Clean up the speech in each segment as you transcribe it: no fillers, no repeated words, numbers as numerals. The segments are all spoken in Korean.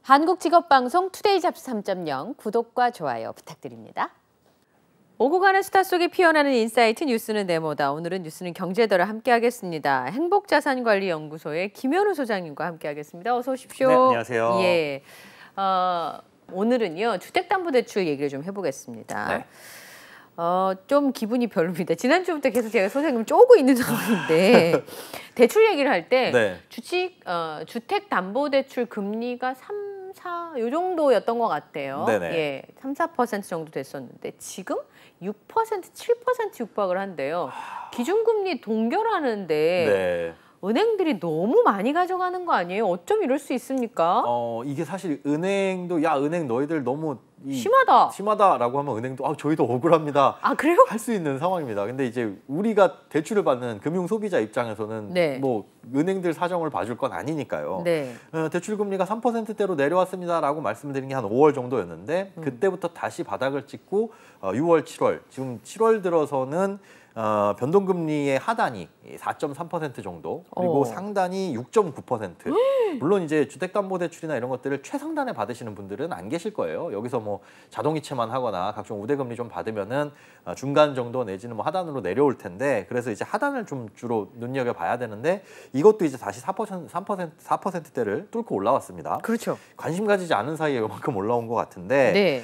한국직업방송 투데이 잡스 3.0 구독과 좋아요 부탁드립니다. 오고 가는 수다 속에 피어나는 인사이트 뉴스는 네모다. 오늘은 뉴스는 경제더라 함께하겠습니다. 행복자산관리연구소의 김현우 소장님과 함께하겠습니다. 어서 오십시오. 네, 안녕하세요. 예, 오늘은요 주택담보대출 얘기를 좀 해보겠습니다. 네. 좀 기분이 별로입니다. 지난주부터 계속 제가 소장님 쪼고 있는 상황인데 대출 얘기를 할 때 네. 주택담보대출 금리가 3, 4 요 정도였던 것 같아요. 네네. 예, 3, 4% 정도 됐었는데 지금 6%, 7% 육박을 한대요. 기준금리 동결하는데 네. 은행들이 너무 많이 가져가는 거 아니에요? 어쩜 이럴 수 있습니까? 이게 사실 은행도 야 은행 너희들 너무 심하다라고 하면 은행도 저희도 억울합니다. 아 그래요? 할 수 있는 상황입니다. 근데 이제 우리가 대출을 받는 금융 소비자 입장에서는 네. 뭐 은행들 사정을 봐줄 건 아니니까요. 네. 대출 금리가 3%대로 내려왔습니다라고 말씀드린 게 한 5월 정도였는데 그때부터 다시 바닥을 찍고 6월, 7월 지금 7월 들어서는 변동금리의 하단이 4.3% 정도 그리고 상단이 6.9%. 물론 이제 주택담보대출이나 이런 것들을 최상단에 받으시는 분들은 안 계실 거예요. 여기서 뭐 자동이체만 하거나 각종 우대금리 좀 받으면은 중간 정도 내지는 뭐 하단으로 내려올 텐데 그래서 이제 하단을 좀 주로 눈여겨봐야 되는데 이것도 이제 다시 4%대를 뚫고 올라왔습니다. 그렇죠. 관심 가지지 않은 사이에 이만큼 올라온 것 같은데 네.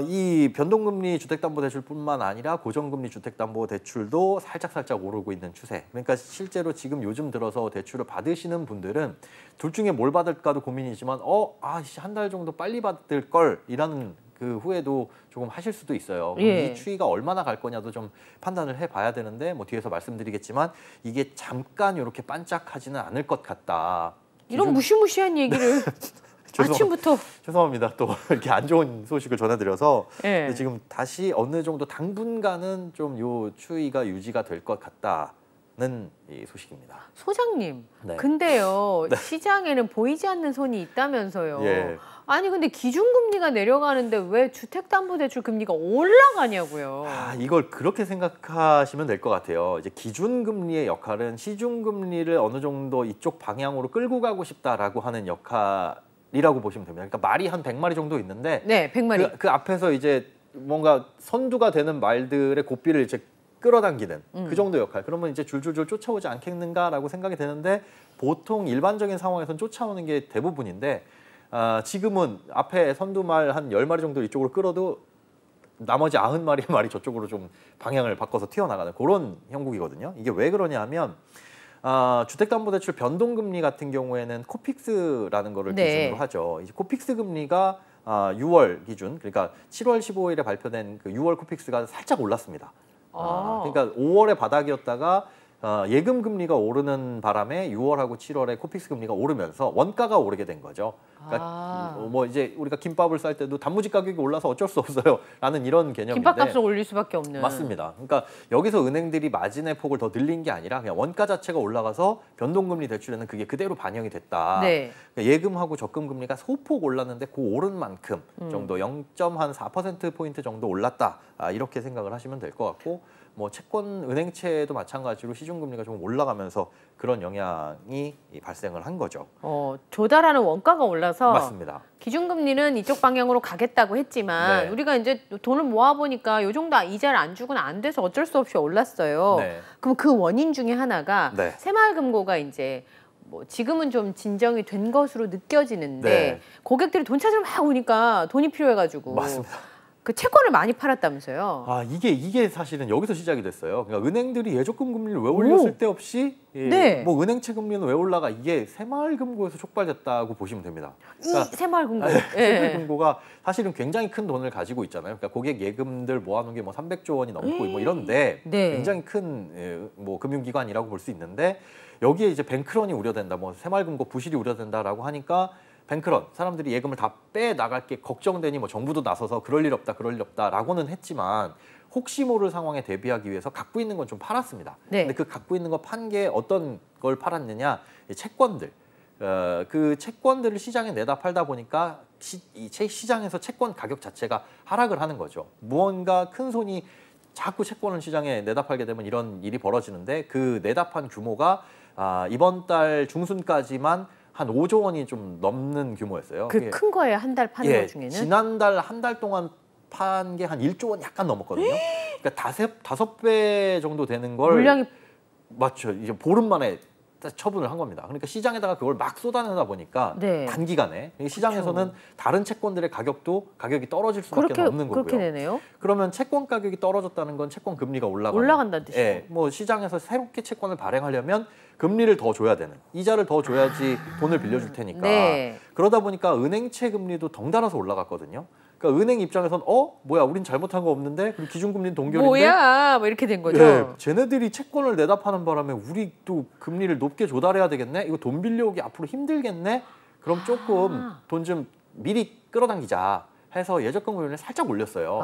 이 변동금리 주택담보대출뿐만 아니라 고정금리 주택담보대출도 살짝 오르고 있는 추세. 그러니까 실제로 지금 요즘 들어서 대출을 받으시는 분들은 둘 중에 뭘 받을까도 고민이지만 한 달 정도 빨리 받을 걸이라는 그 후에도 조금 하실 수도 있어요. 예. 이 추이가 얼마나 갈 거냐도 좀 판단을 해봐야 되는데 뭐 뒤에서 말씀드리겠지만 이게 잠깐 이렇게 반짝하지는 않을 것 같다. 이런 무시무시한 얘기를 아침부터 죄송합니다. 또 이렇게 안 좋은 소식을 전해드려서 네. 지금 다시 어느 정도 당분간은 좀 요 추이가 유지가 될 것 같다는 이 소식입니다. 소장님, 네. 근데요 시장에는 보이지 않는 손이 있다면서요. 예. 아니 근데 기준금리가 내려가는데 왜 주택담보대출 금리가 올라가냐고요. 이걸 그렇게 생각하시면 될 것 같아요. 이제 기준금리의 역할은 시중금리를 어느 정도 이쪽 방향으로 끌고 가고 싶다라고 하는 역할이라고 보시면 됩니다. 그러니까 말이 한 100마리 정도 있는데 네, 100마리. 그 앞에서 이제 뭔가 선두가 되는 말들의 고삐를 이제 끌어당기는 그 정도 역할. 그러면 이제 줄줄줄 쫓아오지 않겠는가라고 생각이 되는데 보통 일반적인 상황에서는 쫓아오는 게 대부분인데 지금은 앞에 선두말 한 10마리 정도 이쪽으로 끌어도 나머지 90마리의 말이 저쪽으로 좀 방향을 바꿔서 튀어나가는 그런 형국이거든요. 이게 왜 그러냐면 주택담보대출 변동금리 같은 경우에는 코픽스라는 거를 기준으로 하죠. 이제 코픽스 금리가 6월 기준, 그러니까 7월 15일에 발표된 그 6월 코픽스가 살짝 올랐습니다. 그러니까 5월에 바닥이었다가 예금 금리가 오르는 바람에 6월하고 7월에 코픽스 금리가 오르면서 원가가 오르게 된 거죠. 그러니까 뭐 이제 우리가 김밥을 쌀 때도 단무지 가격이 올라서 어쩔 수 없어요라는 이런 개념인데 김밥값을 올릴 수밖에 없는. 맞습니다. 그러니까 여기서 은행들이 마진의 폭을 더 늘린 게 아니라 그냥 원가 자체가 올라가서 변동금리 대출에는 그게 그대로 반영이 됐다. 네. 그러니까 예금하고 적금 금리가 소폭 올랐는데 그 오른 만큼 정도 0.4% 정도 올랐다. 이렇게 생각을 하시면 될 것 같고 뭐 채권 은행채도 마찬가지로 시중금리가 좀 올라가면서 그런 영향이 발생을 한 거죠. 조달하는 원가가 올라서 맞습니다. 기준금리는 이쪽 방향으로 가겠다고 했지만 네. 우리가 이제 돈을 모아보니까 요 정도 이자를 안 주고는 안 돼서 어쩔 수 없이 올랐어요. 네. 그럼 그 원인 중에 하나가 네. 새마을금고가 이제 뭐 지금은 좀 진정이 된 것으로 느껴지는데 네. 고객들이 돈 찾으러 막 오니까 돈이 필요해가지고 맞습니다. 그 채권을 많이 팔았다면서요. 이게 사실은 여기서 시작이 됐어요. 그러니까 은행들이 예적금 금리를 왜 올렸을 때 없이 네. 뭐 은행채 금리는 왜 올라가 이게 새마을금고에서 촉발됐다고 보시면 됩니다. 그러니까 이 새마을금고. 새마을금고가 사실은 굉장히 큰 돈을 가지고 있잖아요. 그러니까 고객 예금들 모아놓은 게 뭐 300조 원이 넘고 뭐 이런데 네. 굉장히 큰 뭐 금융기관이라고 볼 수 있는데 여기에 이제 뱅크런이 우려된다, 뭐 새마을금고 부실이 우려된다라고 하니까. 뱅크런, 사람들이 예금을 다 빼나갈 게 걱정되니 뭐 정부도 나서서 그럴 일 없다라고는 했지만 혹시 모를 상황에 대비하기 위해서 갖고 있는 건 좀 팔았습니다. 네. 근데 그 갖고 있는 거 판 게 어떤 걸 팔았느냐, 채권들. 그 채권들을 시장에 내다 팔다 보니까 시장에서 채권 가격 자체가 하락을 하는 거죠. 무언가 큰 손이 자꾸 채권을 시장에 내다 팔게 되면 이런 일이 벌어지는데 그 내다 판 규모가 이번 달 중순까지만 한 5조 원이 좀 넘는 규모였어요. 그 큰 거예요, 한 달 파는 것 중에는? 지난달 한 달 동안 판 게 한 1조 원 약간 넘었거든요. 그러니까 다섯 배 정도 되는 걸 물량이 맞죠. 이제 보름 만에 처분을 한 겁니다. 그러니까 시장에다가 그걸 막 쏟아내다 보니까 네. 단기간에 시장에서는 다른 채권들의 가격이 떨어질 수밖에 없는 거고요. 그렇게 되네요. 그러면 채권 가격이 떨어졌다는 건 채권 금리가 올라간다는 뜻이죠. 예, 뭐 시장에서 새롭게 채권을 발행하려면 금리를 더 줘야 되는, 이자를 더 줘야지 돈을 빌려줄 테니까. 네. 그러다 보니까 은행채 금리도 덩달아서 올라갔거든요. 그러니까 은행 입장에선 뭐야, 우린 잘못한 거 없는데, 그리고 기준금리는 동결인데 뭐야, 뭐 이렇게 된 거죠. 네, 쟤네들이 채권을 내다 파는 바람에 우리 또 금리를 높게 조달해야 되겠네. 이거 돈 빌려오기 앞으로 힘들겠네. 그럼 조금 돈 좀 미리 끌어당기자 해서 예적금 금리를 살짝 올렸어요.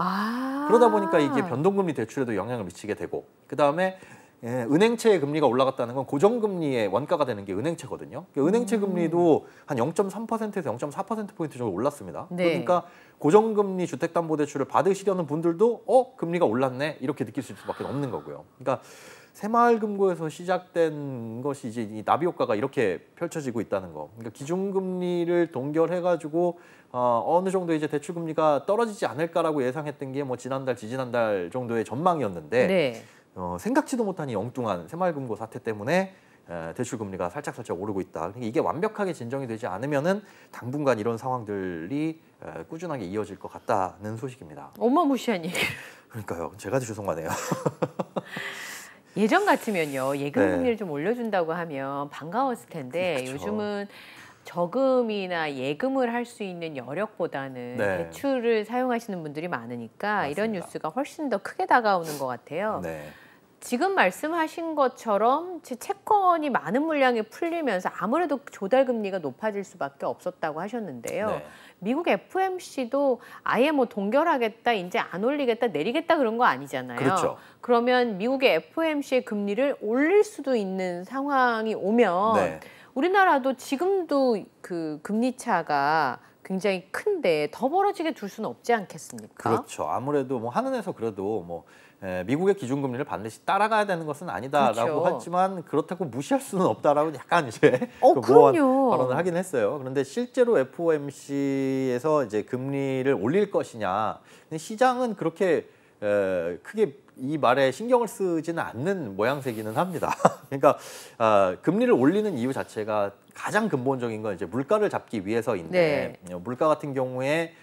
그러다 보니까 이게 변동금리 대출에도 영향을 미치게 되고, 그 다음에 은행채 금리가 올라갔다는 건 고정금리의 원가가 되는 게 은행채거든요. 그러니까 은행채 금리도 한 0.3%에서 0.4%포인트 정도 올랐습니다. 네. 그러니까 고정금리 주택담보대출을 받으시려는 분들도 금리가 올랐네 이렇게 느낄 수밖에 없는 거고요. 그러니까 새마을금고에서 시작된 것이 이제 이 나비 효과가 이렇게 펼쳐지고 있다는 거. 그러니까 기준금리를 동결해가지고 어느 정도 이제 대출금리가 떨어지지 않을까라고 예상했던 게 뭐 지난달, 지지난달 정도의 전망이었는데 네. 생각지도 못한 이 엉뚱한 새마을금고 사태 때문에 대출 금리가 살짝 오르고 있다. 그러니까 이게 완벽하게 진정이 되지 않으면은 당분간 이런 상황들이 꾸준하게 이어질 것 같다는 소식입니다. 어마무시한 얘기. 그러니까요. 제가 죄송하네요. 예전 같으면요, 예금 네. 금리를 좀 올려준다고 하면 반가웠을 텐데 그쵸. 요즘은 저금이나 예금을 할 수 있는 여력보다는 네. 대출을 사용하시는 분들이 많으니까 맞습니다. 이런 뉴스가 훨씬 더 크게 다가오는 것 같아요. 네. 지금 말씀하신 것처럼 채권이 많은 물량이 풀리면서 아무래도 조달 금리가 높아질 수밖에 없었다고 하셨는데요. 네. 미국 FOMC도 아예 뭐 동결하겠다, 이제 안 올리겠다, 내리겠다 그런 거 아니잖아요. 그렇죠. 그러면 미국의 FOMC의 금리를 올릴 수도 있는 상황이 오면 네. 우리나라도 지금도 그 금리 차가 굉장히 큰데 더 벌어지게 둘 수는 없지 않겠습니까? 그렇죠. 아무래도 뭐 한은에서 그래도 뭐 미국의 기준금리를 반드시 따라가야 되는 것은 아니다라고 그렇죠. 했지만 그렇다고 무시할 수는 없다라고 약간 이제 모호한 그럼요. 발언을 하긴 했어요. 그런데 실제로 FOMC에서 이제 금리를 올릴 것이냐, 근데 시장은 그렇게 크게 이 말에 신경을 쓰지는 않는 모양새기는 합니다. 그러니까 금리를 올리는 이유 자체가 가장 근본적인 건 이제 물가를 잡기 위해서인데, 물가 같은 경우에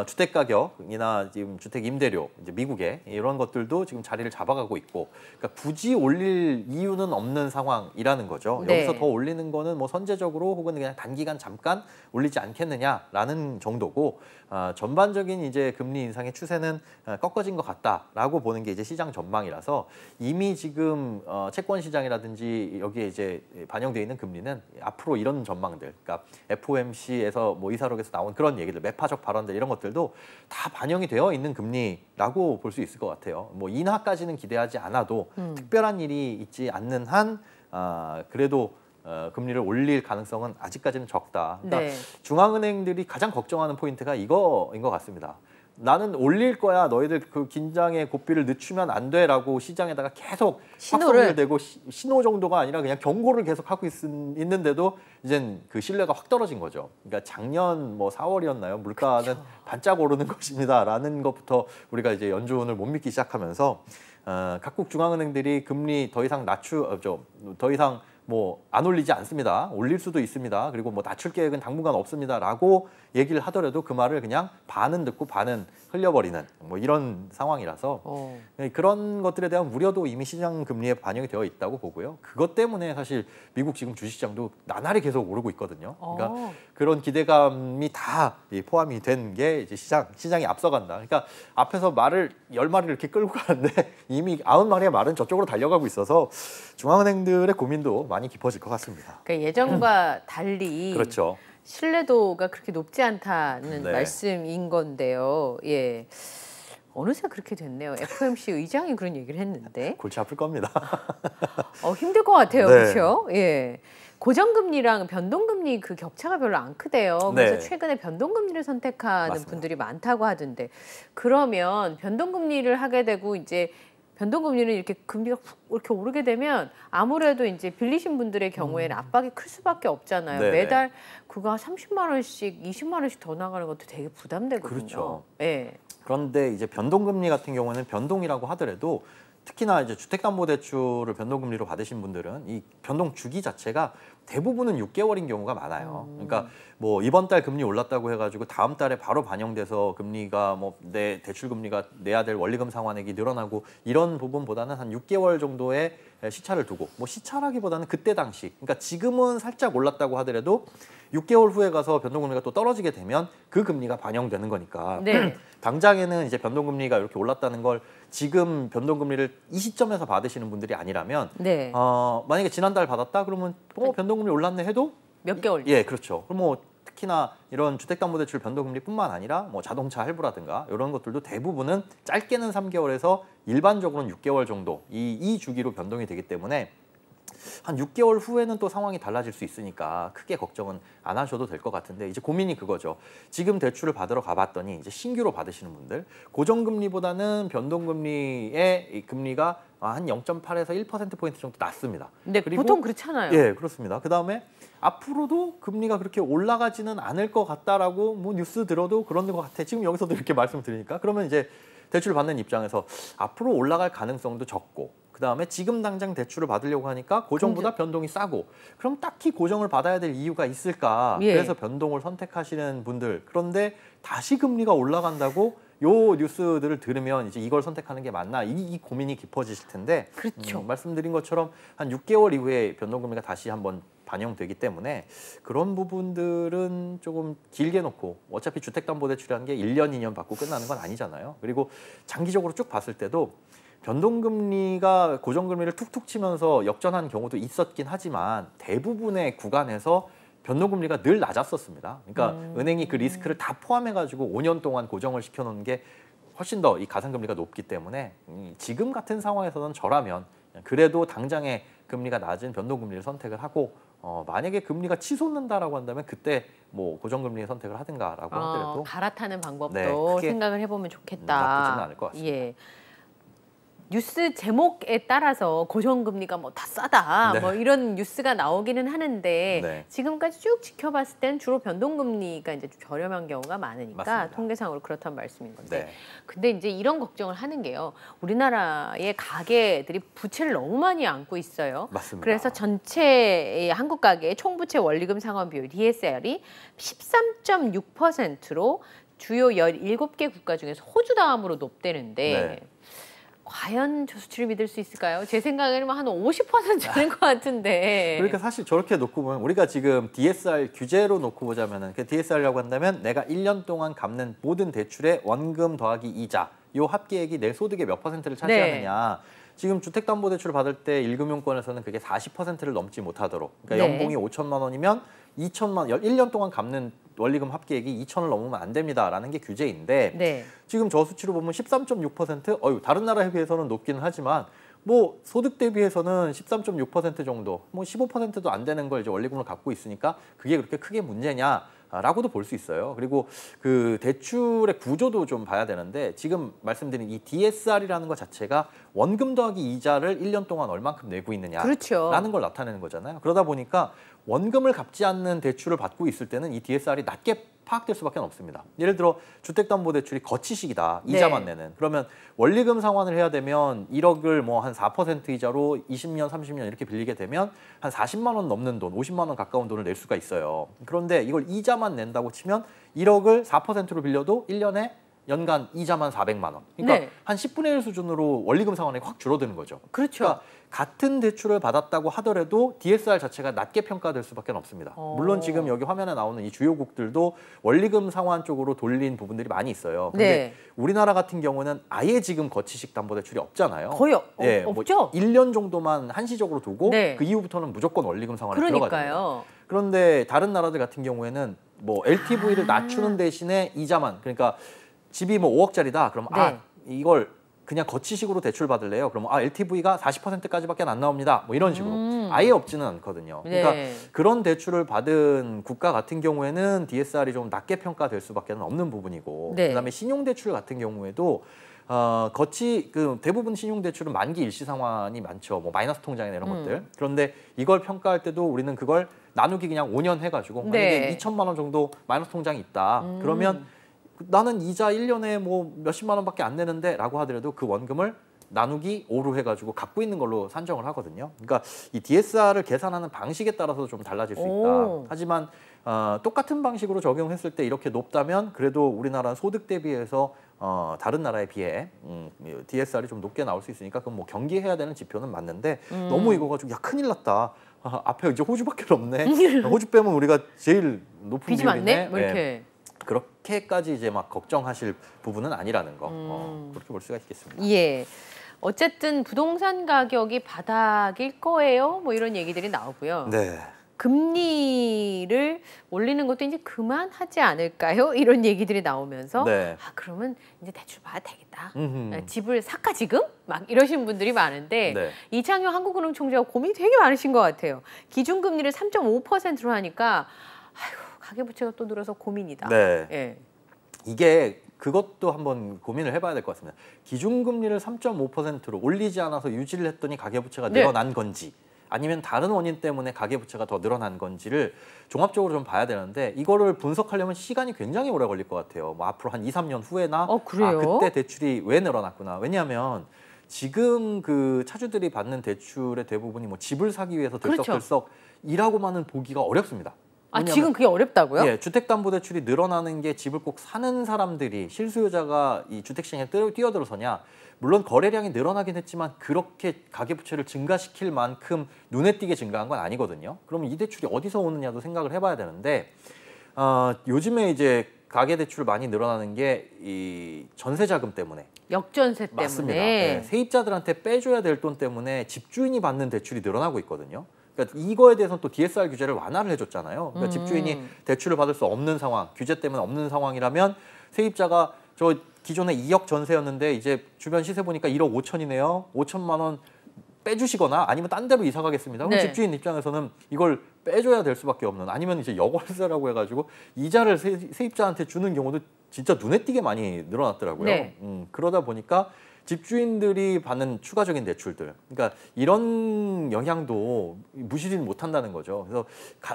주택 가격이나 지금 주택 임대료, 이제 미국의 이런 것들도 지금 자리를 잡아가고 있고, 그러니까 굳이 올릴 이유는 없는 상황이라는 거죠. 네. 여기서 더 올리는 거는 뭐 선제적으로 혹은 그냥 단기간 잠깐 올리지 않겠느냐라는 정도고, 전반적인 이제 금리 인상의 추세는 꺾어진 것 같다라고 보는 게 이제 시장 전망이라서, 이미 지금 채권 시장이라든지 여기에 이제 반영되어 있는 금리는 앞으로 이런 전망들, 그러니까 FOMC에서 뭐 의사록에서 나온 그런 얘기들, 매파적 발언들 이런 것들도 다 반영이 되어 있는 금리라고 볼 수 있을 것 같아요. 뭐 인하까지는 기대하지 않아도 특별한 일이 있지 않는 한 그래도 금리를 올릴 가능성은 아직까지는 적다. 그러니까 네. 중앙은행들이 가장 걱정하는 포인트가 이거인 것 같습니다. 나는 올릴 거야, 너희들 그 긴장의 고삐를 늦추면 안 돼라고 시장에다가 계속 확성을 되고 신호 정도가 아니라 그냥 경고를 계속 하고 있는데도 이젠 그 신뢰가 확 떨어진 거죠. 그러니까 작년 뭐 4월이었나요? 물가는 그렇죠. 반짝 오르는 것입니다라는 것부터 우리가 이제 연준을 못 믿기 시작하면서 각국 중앙은행들이 금리 더 이상 더 이상 뭐 안 올리지 않습니다. 올릴 수도 있습니다. 그리고 뭐 낮출 계획은 당분간 없습니다라고 얘기를 하더라도 그 말을 그냥 반은 듣고 반은 흘려버리는 뭐 이런 상황이라서 그런 것들에 대한 우려도 이미 시장 금리에 반영이 되어 있다고 보고요. 그것 때문에 사실 미국 지금 주식시장도 나날이 계속 오르고 있거든요. 그러니까 그런 기대감이 다 포함이 된 게 이제 시장이 앞서간다. 그러니까 앞에서 말을 10마리를 이렇게 끌고 가는데 이미 90마리의 말은 저쪽으로 달려가고 있어서 중앙은행들의 고민도 많이 깊어질 것 같습니다. 그러니까 예전과 달리 그렇죠. 신뢰도가 그렇게 높지 않다는 네. 말씀인 건데요. 예. 어느새 그렇게 됐네요. FOMC 의장이 그런 얘기를 했는데. 골치 아플 겁니다. 힘들 것 같아요. 네. 그렇죠? 예. 고정금리랑 변동금리 그 격차가 별로 안 크대요. 그래서 네. 최근에 변동금리를 선택하는 맞습니다. 분들이 많다고 하던데, 그러면 변동금리를 하게 되고 이제 변동금리는 이렇게 금리가 훅 이렇게 오르게 되면 아무래도 이제 빌리신 분들의 경우에는 압박이 클 수밖에 없잖아요. 네네. 매달 그거 30만 원씩, 20만 원씩 더 나가는 것도 되게 부담되거든요. 그렇죠. 네. 그런데 이제 변동금리 같은 경우는 변동이라고 하더라도 특히나 이제 주택담보대출을 변동금리로 받으신 분들은 이 변동 주기 자체가 대부분은 6개월인 경우가 많아요. 그러니까 뭐 이번 달 금리 올랐다고 해가지고 다음 달에 바로 반영돼서 금리가 뭐 내 대출 금리가 내야 될 원리금 상환액이 늘어나고 이런 부분보다는 한 6개월 정도의 시차를 두고 뭐 시차라기보다는 그때 당시 그러니까 지금은 살짝 올랐다고 하더라도 6개월 후에 가서 변동금리가 또 떨어지게 되면 그 금리가 반영되는 거니까 네. 당장에는 이제 변동금리가 이렇게 올랐다는 걸 지금 변동금리를 이 시점에서 받으시는 분들이 아니라면 네. 만약에 지난달 받았다 그러면 변동금리 올랐네 해도 몇 개월? 예, 그렇죠. 그럼 뭐 특히나 이런 주택담보대출 변동금리뿐만 아니라 뭐 자동차 할부라든가 이런 것들도 대부분은 짧게는 3개월에서 일반적으로는 6개월 정도 이 주기로 변동이 되기 때문에 한 6개월 후에는 또 상황이 달라질 수 있으니까 크게 걱정은 안 하셔도 될 것 같은데 이제 고민이 그거죠. 지금 대출을 받으러 가봤더니 이제 신규로 받으시는 분들 고정금리보다는 변동금리의 이 금리가 한 0.8에서 1%포인트 정도 낮습니다. 네, 그리고 보통 그렇잖아요. 예, 그렇습니다. 그다음에 앞으로도 금리가 그렇게 올라가지는 않을 것 같다라고 뭐 뉴스 들어도 그런 것 같아. 지금 여기서도 이렇게 말씀드리니까 그러면 이제 대출 받는 입장에서 앞으로 올라갈 가능성도 적고 그다음에 지금 당장 대출을 받으려고 하니까 고정보다 변동이 싸고 그럼 딱히 고정을 받아야 될 이유가 있을까? 예. 그래서 변동을 선택하시는 분들 그런데 다시 금리가 올라간다고 요 뉴스들을 들으면 이제 이걸 선택하는 게 맞나 이 고민이 깊어지실 텐데 그렇죠. 말씀드린 것처럼 한 6개월 이후에 변동금리가 다시 한번 반영되기 때문에 그런 부분들은 조금 길게 놓고 어차피 주택담보대출이라는 게 1년, 2년 받고 끝나는 건 아니잖아요. 그리고 장기적으로 쭉 봤을 때도 변동금리가 고정금리를 툭툭 치면서 역전한 경우도 있었긴 하지만 대부분의 구간에서 변동금리가 늘 낮았었습니다. 그러니까 은행이 그 리스크를 다 포함해가지고 5년 동안 고정을 시켜놓은 게 훨씬 더 이 가산금리가 높기 때문에 지금 같은 상황에서는 저라면 그래도 당장에 금리가 낮은 변동금리를 선택을 하고 만약에 금리가 치솟는다라고 한다면 그때 뭐 고정금리 선택을 하든가라고 하더라도 갈아타는 방법도 네, 크게 생각을 해보면 좋겠다. 나쁘지는 않을 것 같습니다. 예. 뉴스 제목에 따라서 고정금리가 뭐 다 싸다 네. 뭐 이런 뉴스가 나오기는 하는데 네. 지금까지 쭉 지켜봤을 땐 주로 변동금리가 이제 좀 저렴한 경우가 많으니까 맞습니다. 통계상으로 그렇단 말씀인 건데 네. 근데 이제 이런 걱정을 하는 게요. 우리나라의 가계들이 부채를 너무 많이 안고 있어요. 맞습니다. 그래서 전체 한국 가계의 총부채 원리금 상환 비율 DSR이 13.6%로 주요 17개 국가 중에서 호주 다음으로 높대는데 네. 과연 저 수치를 믿을 수 있을까요? 제 생각에는 한 50% 되는 것 같은데. 그러니까 사실 저렇게 놓고 보면 우리가 지금 DSR 규제로 놓고 보자면은 그 DSR이라고 한다면 내가 1년 동안 갚는 모든 대출의 원금 더하기 이자 요 합계액이 내 소득의 몇 퍼센트를 차지하느냐. 지금 주택담보대출을 받을 때 1금융권에서는 그게 40%를 넘지 못하도록. 그러니까 네. 연봉이 5천만 원이면 2천만 1년 동안 갚는 원리금 합계액이 2천을 넘으면 안 됩니다라는 게 규제인데 네. 지금 저 수치로 보면 13.6% 다른 나라에 비해서는 높기는 하지만 뭐 소득 대비해서는 13.6% 정도, 뭐 15%도 안 되는 걸 이제 원리금을 갖고 있으니까 그게 그렇게 크게 문제냐라고도 볼 수 있어요. 그리고 그 대출의 구조도 좀 봐야 되는데 지금 말씀드린 이 DSR이라는 것 자체가 원금 더하기 이자를 1년 동안 얼만큼 내고 있느냐라는 그렇죠. 걸 나타내는 거잖아요. 그러다 보니까 원금을 갚지 않는 대출을 받고 있을 때는 이 DSR이 낮게 파악될 수밖에 없습니다. 예를 들어 주택담보대출이 거치식이다. 이자만 내는. 그러면 원리금 상환을 해야 되면 1억을 뭐 한 4% 이자로 20년, 30년 이렇게 빌리게 되면 한 40만 원 넘는 돈, 50만 원 가까운 돈을 낼 수가 있어요. 그런데 이걸 이자만 낸다고 치면 1억을 4%로 빌려도 1년에 연간 이자만 400만 원. 그러니까 네. 한 10분의 1 수준으로 원리금 상환이 확 줄어드는 거죠. 그렇죠. 그러니까 같은 대출을 받았다고 하더라도 DSR 자체가 낮게 평가될 수밖에 없습니다. 물론 지금 여기 화면에 나오는 이 주요국들도 원리금 상환 쪽으로 돌린 부분들이 많이 있어요. 근데 네. 우리나라 같은 경우는 아예 지금 거치식 담보대출이 없잖아요. 거의 없죠. 뭐 1년 정도만 한시적으로 두고 네. 그 이후부터는 무조건 원리금 상환에 들어가잖아요. 그러니까요. 그런데 다른 나라들 같은 경우에는 뭐 LTV를 낮추는 대신에 이자만 그러니까 집이 뭐 5억짜리다. 그럼 네. 이걸 그냥 거치식으로 대출 받을래요? 그러면 LTV가 40%까지밖에 안 나옵니다. 뭐 이런 식으로 아예 없지는 않거든요. 그러니까 네. 그런 대출을 받은 국가 같은 경우에는 DSR이 좀 낮게 평가될 수밖에 없는 부분이고 네. 그다음에 신용대출 같은 경우에도 대부분 신용대출은 만기 일시 상환이 많죠. 뭐 마이너스 통장이나 이런 것들. 그런데 이걸 평가할 때도 우리는 그걸 나누기 그냥 5년 해가지고 만약에 2천만 원 정도 마이너스 통장이 있다. 그러면 나는 이자 1년에 뭐 몇십만 원밖에 안 내는데라고 하더라도 그 원금을 나누기 5로 해가지고 갖고 있는 걸로 산정을 하거든요. 그러니까 이 DSR을 계산하는 방식에 따라서 좀 달라질 수 있다. 하지만 똑같은 방식으로 적용했을 때 이렇게 높다면 그래도 우리나라 소득 대비해서 다른 나라에 비해 DSR이 좀 높게 나올 수 있으니까 그건 뭐 경계해야 되는 지표는 맞는데 너무 이거 가지고 야 큰일 났다. 앞에 이제 호주밖에 없네. 호주 빼면 우리가 제일 높은 빚이 많네. 비율이네. 뭐 이렇게. 그렇게까지 이제 막 걱정하실 부분은 아니라는 거 그렇게 볼 수가 있겠습니다. 예. 어쨌든 부동산 가격이 바닥일 거예요. 뭐 이런 얘기들이 나오고요. 네. 금리를 올리는 것도 이제 그만하지 않을까요? 이런 얘기들이 나오면서 네. 그러면 이제 대출 받아도 되겠다. 집을 살까 지금? 막 이러신 분들이 많은데 네. 이창용 한국은행총재가 고민이 되게 많으신 것 같아요. 기준금리를 3.5%로 하니까 아이고 가계부채가 또 늘어서 고민이다. 네. 예. 이게 그것도 한번 고민을 해봐야 될 것 같습니다. 기준금리를 3.5%로 올리지 않아서 유지를 했더니 가계부채가 늘어난 건지 아니면 다른 원인 때문에 가계부채가 더 늘어난 건지를 종합적으로 좀 봐야 되는데 이거를 분석하려면 시간이 굉장히 오래 걸릴 것 같아요. 뭐 앞으로 한 2, 3년 후에나 그래요? 그때 대출이 왜 늘어났구나. 왜냐하면 지금 그 차주들이 받는 대출의 대부분이 뭐 집을 사기 위해서 들썩들썩 일하고만은 보기가 어렵습니다. 지금 그게 어렵다고요? 예, 주택담보대출이 늘어나는 게 집을 꼭 사는 사람들이 실수요자가 이 주택시장에 뛰어들어서냐. 물론 거래량이 늘어나긴 했지만 그렇게 가계부채를 증가시킬 만큼 눈에 띄게 증가한 건 아니거든요. 그러면 이 대출이 어디서 오느냐도 생각을 해봐야 되는데 요즘에 이제 가계대출 많이 늘어나는 게 이 전세자금 때문에. 역전세 때문에. 맞습니다. 네, 세입자들한테 빼줘야 될 돈 때문에 집주인이 받는 대출이 늘어나고 있거든요. 그러니까 이거에 대해서는 또 DSR 규제를 완화를 해줬잖아요. 그러니까 집주인이 대출을 받을 수 없는 상황, 규제 때문에 없는 상황이라면 세입자가 저 기존에 2억 전세였는데 이제 주변 시세 보니까 1억 5천이네요. 5천만 원 빼주시거나 아니면 딴 데로 이사 가겠습니다. 그럼 집주인 입장에서는 이걸 빼줘야 될 수밖에 없는 아니면 이제 역월세라고 해가지고 이자를 세입자한테 주는 경우도 진짜 눈에 띄게 많이 늘어났더라고요. 네. 그러다 보니까 집주인들이 받는 추가적인 대출들, 그러니까 이런 영향도 무시를 못한다는 거죠. 그래서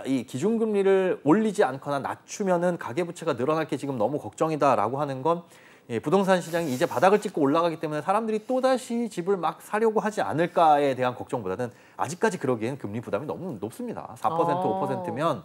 이 기준금리를 올리지 않거나 낮추면은 가계부채가 늘어날 게 지금 너무 걱정이다라고 하는 건 부동산 시장이 이제 바닥을 찍고 올라가기 때문에 사람들이 또다시 집을 막 사려고 하지 않을까에 대한 걱정보다는 아직까지 그러기엔 금리 부담이 너무 높습니다. 4%, 5%면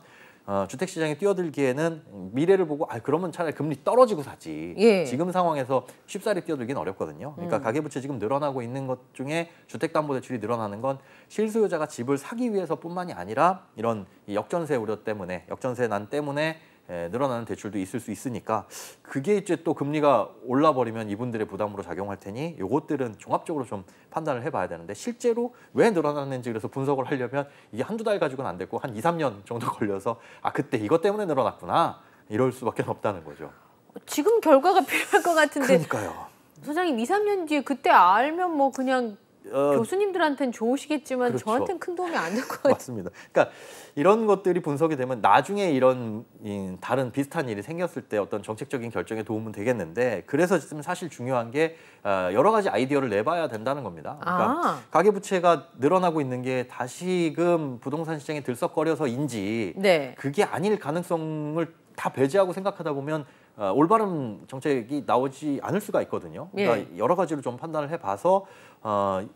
주택시장에 뛰어들기에는 미래를 보고 그러면 차라리 금리 떨어지고 사지. 지금 상황에서 쉽사리 뛰어들기는 어렵거든요. 그러니까 가계부채 지금 늘어나고 있는 것 중에 주택담보대출이 늘어나는 건 실수요자가 집을 사기 위해서뿐만이 아니라 이런 역전세 우려 때문에 역전세 난 때문에 늘어나는 대출도 있을 수 있으니까 그게 이제 또 금리가 올라버리면 이분들의 부담으로 작용할 테니 요것들은 종합적으로 좀 판단을 해봐야 되는데 실제로 왜 늘어났는지 그래서 분석을 하려면 이게 한두 달 가지고는 안 됐고 한 2, 3년 정도 걸려서 그때 이것 때문에 늘어났구나 이럴 수밖에 없다는 거죠. 지금 결과가 필요할 것 같은데 그러니까요. 소장님 2, 3년 뒤에 그때 알면 뭐 그냥 교수님들한테는 좋으시겠지만 그렇죠. 저한테는 큰 도움이 안 될 것 같아요. 맞습니다. 그러니까 이런 것들이 분석이 되면 나중에 이런 다른 비슷한 일이 생겼을 때 어떤 정책적인 결정에 도움은 되겠는데 그래서 지금 사실 중요한 게 여러 가지 아이디어를 내봐야 된다는 겁니다. 그러니까 가계부채가 늘어나고 있는 게 다시금 부동산 시장에 들썩거려서인지 그게 아닐 가능성을 다 배제하고 생각하다 보면 올바른 정책이 나오지 않을 수가 있거든요. 그러니까 여러 가지로 좀 판단을 해봐서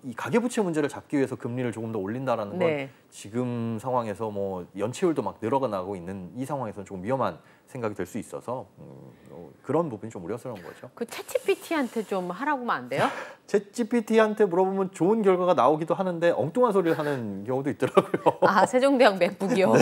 이 가계부채 문제를 잡기 위해서 금리를 조금 더 올린다라는 건 지금 상황에서 뭐 연체율도 막 늘어나고 있는 이 상황에서는 조금 위험한 생각이 들 수 있어서 그런 부분이 좀 우려스러운 거죠. 그 챗GPT한테 좀 하라고 하면 안 돼요? 챗GPT한테 물어보면 좋은 결과가 나오기도 하는데 엉뚱한 소리를 하는 경우도 있더라고요. 세종대왕 맥북이요?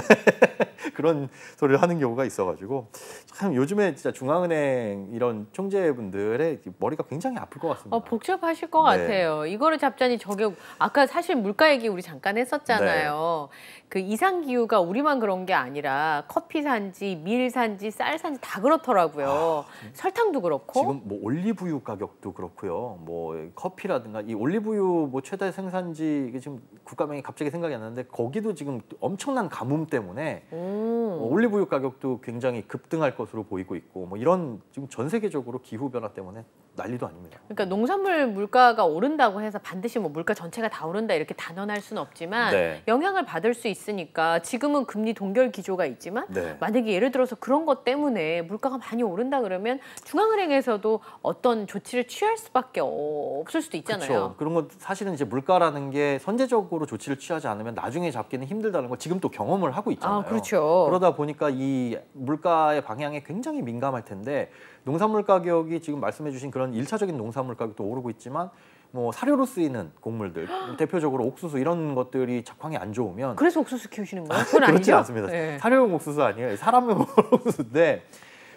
그런 소리를 하는 경우가 있어가지고 참 요즘에 진짜 중앙은행 이런 총재분들의 머리가 굉장히 아플 것 같습니다. 복잡하실 것 같아요. 이거를 잡자니 저게 아까 사실 물가 얘기 우리 잠깐 했었잖아요. 그 이상 기후가 우리만 그런 게 아니라 커피 산지, 밀 산지, 쌀 산지 다 그렇더라고요. 설탕도 그렇고. 지금 뭐 올리브유 가격도 그렇고요. 뭐 커피라든가 이 올리브유 뭐 최대 생산지 이게 지금 국가명이 갑자기 생각이 안 나는데 거기도 지금 엄청난 가뭄 때문에 올리브유 가격도 굉장히 급등할 것으로 보이고 있고 뭐 이런 지금 전 세계적으로 기후 변화 때문에 난리도 아닙니다. 그러니까 농산물 물가가 오른다고 해서 반드시 뭐 물가 전체가 다 오른다 이렇게 단언할 수는 없지만 네. 영향을 받을 수 있으니까 지금은 금리 동결 기조가 있지만 네. 만약에 예를 들어서 그런 것 때문에 물가가 많이 오른다 그러면 중앙은행에서도 어떤 조치를 취할 수밖에 없을 수도 있잖아요. 그렇죠. 그런 건 사실은 이제 물가라는 게 선제적으로 조치를 취하지 않으면 나중에 잡기는 힘들다는 걸 지금 또 경험을 하고 있잖아요. 아, 그렇죠. 그러다 보니까 이 물가의 방향에 굉장히 민감할 텐데 농산물 가격이 지금 말씀해 주신 그런 일차적인 농산물 가격도 오르고 있지만 뭐 사료로 쓰이는 곡물들 대표적으로 옥수수 이런 것들이 작황이 안 좋으면 그래서 옥수수 키우시는 거예요? 그건 그렇지 아니죠? 않습니다. 네. 사료용 옥수수 아니에요. 사람용 옥수수인데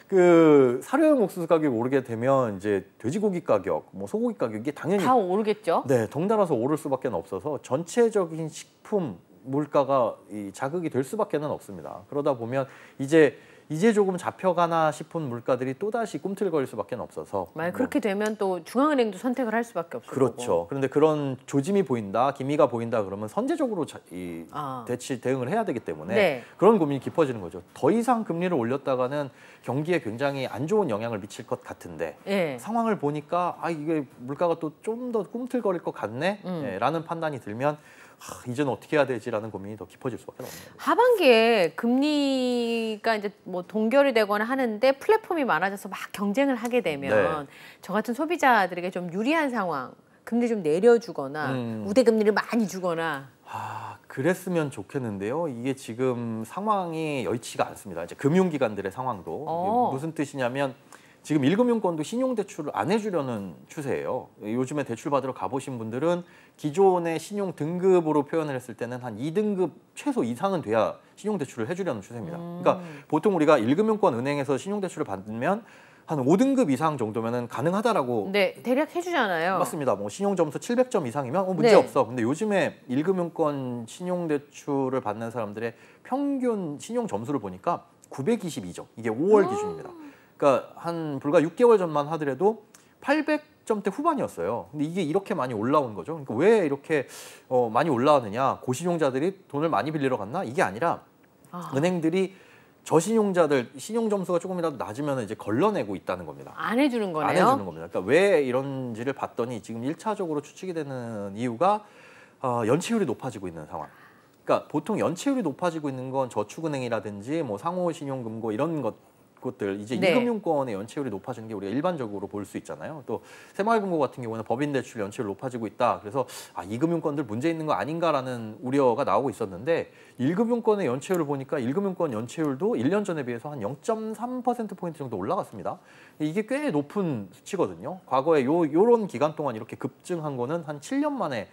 그 사료용 옥수수 가격이 오르게 되면 이제 돼지고기 가격, 뭐 소고기 가격이 당연히 다 오르겠죠? 네, 덩달아서 오를 수밖에 없어서 전체적인 식품 물가가 자극이 될 수밖에 없습니다. 그러다 보면 이제 조금 잡혀가나 싶은 물가들이 또다시 꿈틀거릴 수밖에 없어서 만약 그렇게 되면 또 중앙은행도 선택을 할 수밖에 없을 그렇죠. 거고. 그런데 그런 조짐이 보인다, 기미가 보인다 그러면 선제적으로 대응을 해야 되기 때문에 네. 그런 고민이 깊어지는 거죠. 더 이상 금리를 올렸다가는 경기에 굉장히 안 좋은 영향을 미칠 것 같은데 네. 상황을 보니까 이게 물가가 또 좀 더 꿈틀거릴 것 같네 라는 판단이 들면 이제는 어떻게 해야 되지라는 고민이 더 깊어질 수밖에 없는 거죠. 하반기에 금리가 이제 뭐 동결이 되거나 하는데 플랫폼이 많아져서 막 경쟁을 하게 되면 네. 저 같은 소비자들에게 좀 유리한 상황, 금리 좀 내려주거나 우대 금리를 많이 주거나. 그랬으면 좋겠는데요. 이게 지금 상황이 여의치가 않습니다. 이제 금융기관들의 상황도 이게 무슨 뜻이냐면 지금 1금융권도 신용대출을 안 해주려는 추세예요. 요즘에 대출 받으러 가보신 분들은 기존의 신용 등급으로 표현을 했을 때는 한 2등급 최소 이상은 돼야 신용대출을 해주려는 추세입니다. 그러니까 보통 우리가 1금융권 은행에서 신용대출을 받으면 한 5등급 이상 정도면은 가능하다라고. 네, 대략 해주잖아요. 맞습니다. 뭐 신용점수 700점 이상이면 문제 네. 없어. 근데 요즘에 1금융권 신용대출을 받는 사람들의 평균 신용 점수를 보니까 922점. 이게 5월 기준입니다. 그러니까 한 불과 6개월 전만 하더라도 800점대 후반이었어요. 근데 이게 이렇게 많이 올라온 거죠. 그러니까 왜 이렇게 많이 올라왔느냐? 고신용자들이 돈을 많이 빌리러 갔나? 이게 아니라 은행들이 저신용자들 신용 점수가 조금이라도 낮으면 이제 걸러내고 있다는 겁니다. 안 해주는 거네요. 안 해주는 겁니다. 그러니까 왜 이런지를 봤더니 지금 1차적으로 추측이 되는 이유가 연체율이 높아지고 있는 상황. 그러니까 보통 연체율이 높아지고 있는 건 저축은행이라든지 뭐 상호신용금고 이런 것들 이제 네. 2금융권의 연체율이 높아지는 게 우리가 일반적으로 볼 수 있잖아요. 또 새마을금고 같은 경우는 법인대출 연체율 높아지고 있다. 그래서 2금융권들 문제 있는 거 아닌가라는 우려가 나오고 있었는데 1금융권의 연체율을 보니까 1금융권 연체율도 1년 전에 비해서 한 0.3%포인트 정도 올라갔습니다. 이게 꽤 높은 수치거든요. 과거에 요런 기간 동안 이렇게 급증한 거는 한 7년 만에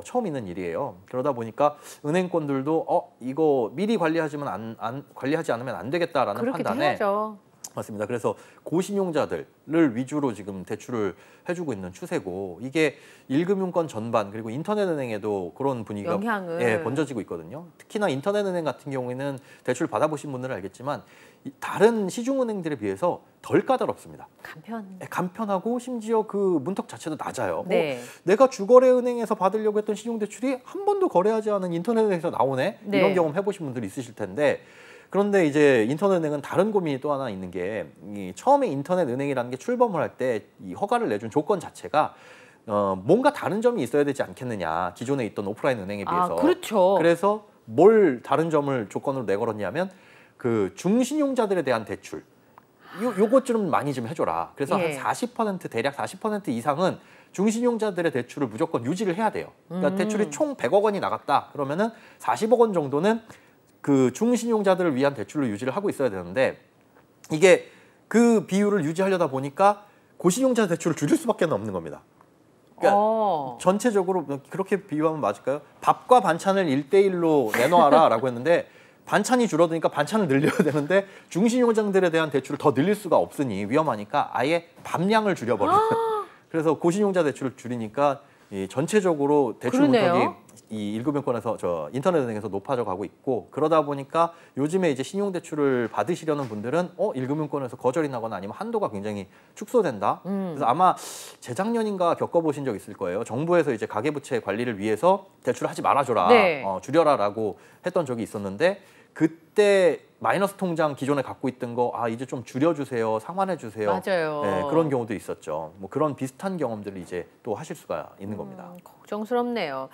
처음 있는 일이에요. 그러다 보니까 은행권들도 이거 미리 관리하지 않으면 안 되겠다라는 판단에 해야죠. 맞습니다. 그래서 고신용자들을 위주로 지금 대출을 해주고 있는 추세고 이게 1금융권 전반 그리고 인터넷은행에도 그런 분위기가 영향을 번져지고 있거든요. 특히나 인터넷은행 같은 경우에는 대출 받아보신 분들은 알겠지만 다른 시중은행들에 비해서 덜 까다롭습니다. 간편하고 심지어 그 문턱 자체도 낮아요. 네. 내가 주거래은행에서 받으려고 했던 신용대출이 한 번도 거래하지 않은 인터넷은행에서 나오네. 네. 이런 경험 해보신 분들이 있으실 텐데 그런데 이제 인터넷은행은 다른 고민이 또 하나 있는 게 처음에 인터넷은행이라는 게 출범을 할 때 이 허가를 내준 조건 자체가 뭔가 다른 점이 있어야 되지 않겠느냐. 기존에 있던 오프라인 은행에 비해서. 그렇죠. 그래서 뭘 다른 점을 조건으로 내걸었냐면 그 중신용자들에 대한 대출 요것 좀 많이 좀 해줘라. 그래서 한 40% 대략 40% 이상은 중신용자들의 대출을 무조건 유지를 해야 돼요. 그러니까 대출이 총 100억 원이 나갔다. 그러면은 40억 원 정도는 그 중신용자들을 위한 대출로 유지를 하고 있어야 되는데 이게 그 비율을 유지하려다 보니까 고신용자 대출을 줄일 수밖에 없는 겁니다. 그러니까 전체적으로 그렇게 비유하면 맞을까요? 밥과 반찬을 1대1로 내놓아라라고 했는데 반찬이 줄어드니까 반찬을 늘려야 되는데 중신용자들에 대한 대출을 더 늘릴 수가 없으니 위험하니까 아예 밥량을 줄여버리는. 그래서 고신용자 대출을 줄이니까 전체적으로 대출 문턱이 이 1금융권에서 인터넷은행에서 높아져 가고 있고 그러다 보니까 요즘에 이제 신용대출을 받으시려는 분들은 1금융권에서 거절이 나거나 아니면 한도가 굉장히 축소된다. 그래서 아마 재작년인가 겪어보신 적 있을 거예요. 정부에서 이제 가계부채 관리를 위해서 대출을 하지 말아줘라, 줄여라라고 했던 적이 있었는데 그때 마이너스 통장 기존에 갖고 있던 거 이제 좀 줄여주세요, 상환해주세요. 맞아요. 네, 그런 경우도 있었죠. 뭐 그런 비슷한 경험들을 이제 또 하실 수가 있는 겁니다. 걱정스럽네요.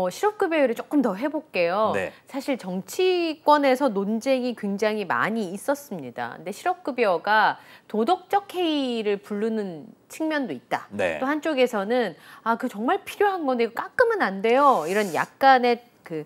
실업급여율을 조금 더 해볼게요. 네. 사실 정치권에서 논쟁이 굉장히 많이 있었습니다. 근데 실업급여가 도덕적 해이를 부르는 측면도 있다. 네. 또 한쪽에서는 그 정말 필요한 건데 이거 깎으면 안 돼요. 이런 약간의 그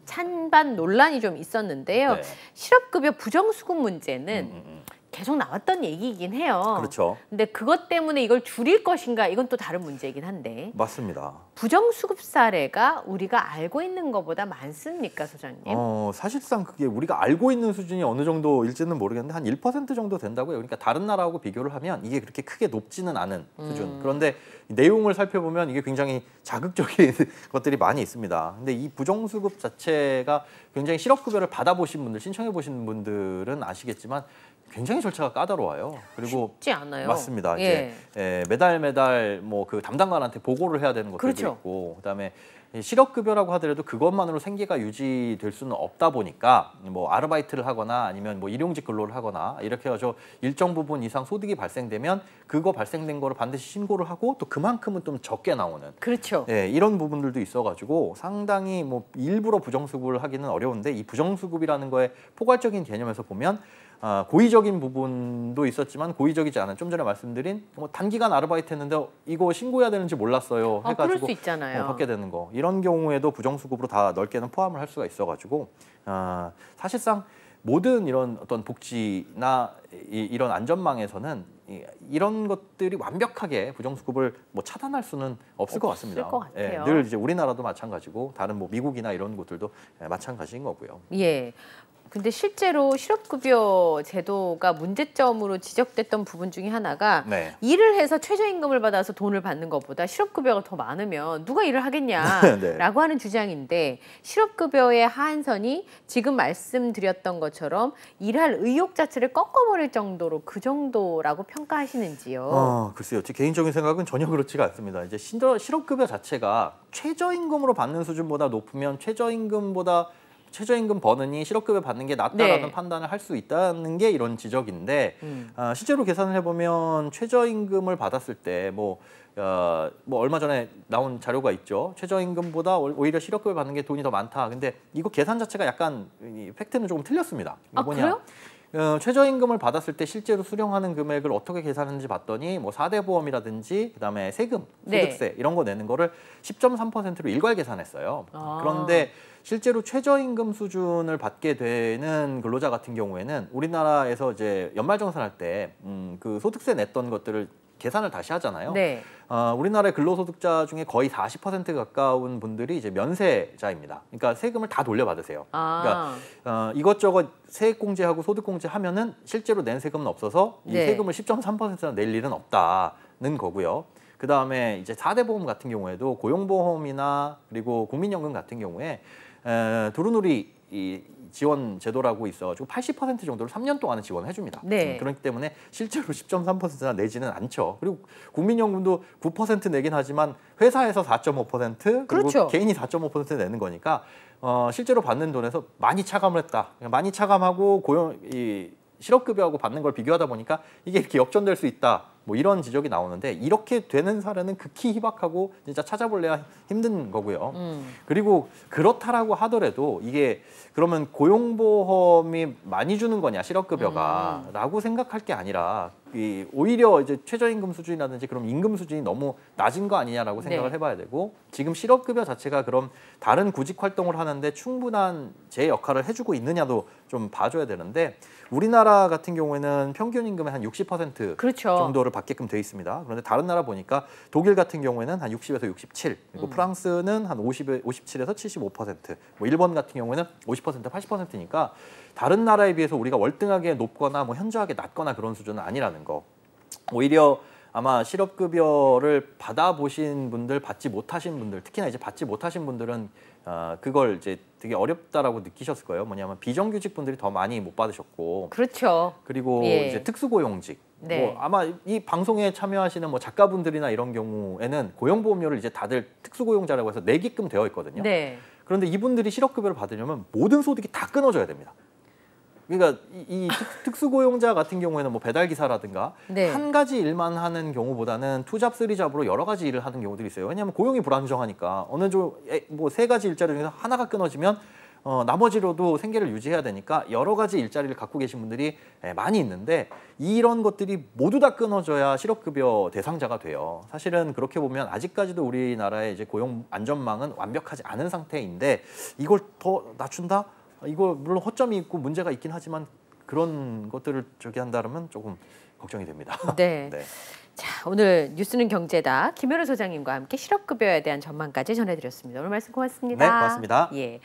찬반 논란이 좀 있었는데요. 네. 실업급여 부정수급 문제는 계속 나왔던 얘기이긴 해요. 그렇죠. 근데 그것 때문에 이걸 줄일 것인가 이건 또 다른 문제이긴 한데. 맞습니다. 부정수급 사례가 우리가 알고 있는 것보다 많습니까, 소장님? 사실상 그게 우리가 알고 있는 수준이 어느 정도일지는 모르겠는데 한 1% 정도 된다고요. 그러니까 다른 나라하고 비교를 하면 이게 그렇게 크게 높지는 않은 수준. 그런데 내용을 살펴보면 이게 굉장히 자극적인 것들이 많이 있습니다. 근데 이 부정수급 자체가 굉장히 실업급여를 받아보신 분들, 신청해 보신 분들은 아시겠지만 굉장히 절차가 까다로워요. 그리고 쉽지 않아요. 맞습니다. 예. 이제 매달 뭐 그 담당관한테 보고를 해야 되는 것들도 그렇죠. 있고, 그다음에 실업급여라고 하더라도 그것만으로 생계가 유지될 수는 없다 보니까 뭐 아르바이트를 하거나 아니면 뭐 일용직 근로를 하거나 이렇게 해서 일정 부분 이상 소득이 발생되면 그거 발생된 거를 반드시 신고를 하고 또 그만큼은 좀 적게 나오는. 그렇죠. 이런 부분들도 있어가지고 상당히 뭐 일부러 부정수급을 하기는 어려운데 이 부정수급이라는 거에 포괄적인 개념에서 보면 고의적인 부분도 있었지만 고의적이지 않은 좀 전에 말씀드린 뭐 단기간 아르바이트 했는데 이거 신고해야 되는지 몰랐어요 해가지고 그럴 수 있잖아요. 받게 되는 거 이런 경우에도 부정수급으로 다 넓게는 포함을 할 수가 있어가지고 사실상 모든 이런 어떤 복지나 이런 안전망에서는 이런 것들이 완벽하게 부정수급을 뭐 차단할 수는 없을 것 같습니다. 것 같아요. 늘 이제 우리나라도 마찬가지고 다른 뭐 미국이나 이런 곳들도 마찬가지인 거고요. 예. 근데 실제로 실업급여 제도가 문제점으로 지적됐던 부분 중에 하나가 네. 일을 해서 최저임금을 받아서 돈을 받는 것보다 실업급여가 더 많으면 누가 일을 하겠냐라고 네. 하는 주장인데 실업급여의 하한선이 지금 말씀드렸던 것처럼 일할 의욕 자체를 꺾어버릴 정도로 그 정도라고 평가하시는지요? 글쎄요. 제 개인적인 생각은 전혀 그렇지가 않습니다. 이제 실업급여 자체가 최저임금으로 받는 수준보다 높으면 최저임금 버는이 실업급여 받는 게 낫다라는 네. 판단을 할 수 있다는 게 이런 지적인데 실제로 계산을 해보면 최저임금을 받았을 때 뭐 얼마 전에 나온 자료가 있죠. 최저임금보다 오히려 실업급여 받는 게 돈이 더 많다. 근데 이거 계산 자체가 약간 팩트는 조금 틀렸습니다. 그래요? 최저임금을 받았을 때 실제로 수령하는 금액을 어떻게 계산하는지 봤더니 뭐 4대 보험이라든지 그다음에 세금, 소득세 이런 거 내는 거를 10.3%로 일괄 계산했어요. 그런데 실제로 최저임금 수준을 받게 되는 근로자 같은 경우에는 우리나라에서 이제 연말정산할 때 그 소득세 냈던 것들을 계산을 다시 하잖아요. 네. 우리나라의 근로소득자 중에 거의 40% 가까운 분들이 이제 면세자입니다. 그러니까 세금을 다 돌려받으세요. 그러니까 이것저것 세액공제하고 소득공제 하면은 실제로 낸 세금은 없어서 이 네. 세금을 10.3%나 낼 일은 없다는 거고요. 그 다음에 이제 4대 보험 같은 경우에도 고용보험이나 그리고 국민연금 같은 경우에 두루누리 지원 제도라고 있어가지고 80% 정도를 3년 동안은 지원해 줍니다. 네. 그렇기 때문에 실제로 10.3%나 내지는 않죠. 그리고 국민연금도 9% 내긴 하지만 회사에서 4.5% 그리고 그렇죠. 개인이 4.5% 내는 거니까 실제로 받는 돈에서 많이 차감을 했다. 많이 차감하고 실업급여하고 받는 걸 비교하다 보니까 이게 이렇게 역전될 수 있다. 뭐 이런 지적이 나오는데 이렇게 되는 사례는 극히 희박하고 진짜 찾아볼래야 힘든 거고요. 그리고 그렇다라고 하더라도 이게 그러면 고용보험이 많이 주는 거냐 실업급여가라고 생각할 게 아니라 오히려 이제 최저임금 수준이라든지 그럼 임금 수준이 너무 낮은 거 아니냐라고 생각을 해봐야 되고 지금 실업급여 자체가 그럼 다른 구직 활동을 하는데 충분한 제 역할을 해주고 있느냐도 좀 봐줘야 되는데 우리나라 같은 경우에는 평균 임금의 한 60% 그렇죠. 정도를 받게끔 돼 있습니다. 그런데 다른 나라 보니까 독일 같은 경우에는 한 60에서 67, 그리고 프랑스는 한 57에서 75%, 뭐 일본 같은 경우에는 50%, 80%니까 다른 나라에 비해서 우리가 월등하게 높거나 뭐 현저하게 낮거나 그런 수준은 아니라는 거. 오히려 아마 실업급여를 받아보신 분들, 받지 못하신 분들, 특히나 이제 받지 못하신 분들은 그걸 이제 되게 어렵다라고 느끼셨을 거예요. 뭐냐면 비정규직 분들이 더 많이 못 받으셨고, 그렇죠. 그리고 이제 특수고용직. 네. 뭐 아마 이 방송에 참여하시는 뭐 작가분들이나 이런 경우에는 고용보험료를 이제 다들 특수고용자라고 해서 내게끔 되어 있거든요. 네. 그런데 이분들이 실업급여를 받으려면 모든 소득이 다 끊어져야 됩니다. 그러니까 이 특수고용자 같은 경우에는 뭐 배달 기사라든가 네. 한 가지 일만 하는 경우보다는 투잡, 쓰리잡으로 여러 가지 일을 하는 경우들이 있어요. 왜냐하면 고용이 불안정하니까 어느 뭐세 가지 일자리 중에서 하나가 끊어지면 나머지로도 생계를 유지해야 되니까 여러 가지 일자리를 갖고 계신 분들이 많이 있는데 이런 것들이 모두 다 끊어져야 실업급여 대상자가 돼요. 사실은 그렇게 보면 아직까지도 우리나라의 이제 고용 안전망은 완벽하지 않은 상태인데 이걸 더 낮춘다? 이거 물론 허점이 있고 문제가 있긴 하지만 그런 것들을 한다면 조금 걱정이 됩니다. 네. 네. 자, 오늘 뉴스는 경제다. 김현우 소장님과 함께 실업급여에 대한 전망까지 전해드렸습니다. 오늘 말씀 고맙습니다. 네, 고맙습니다. 예.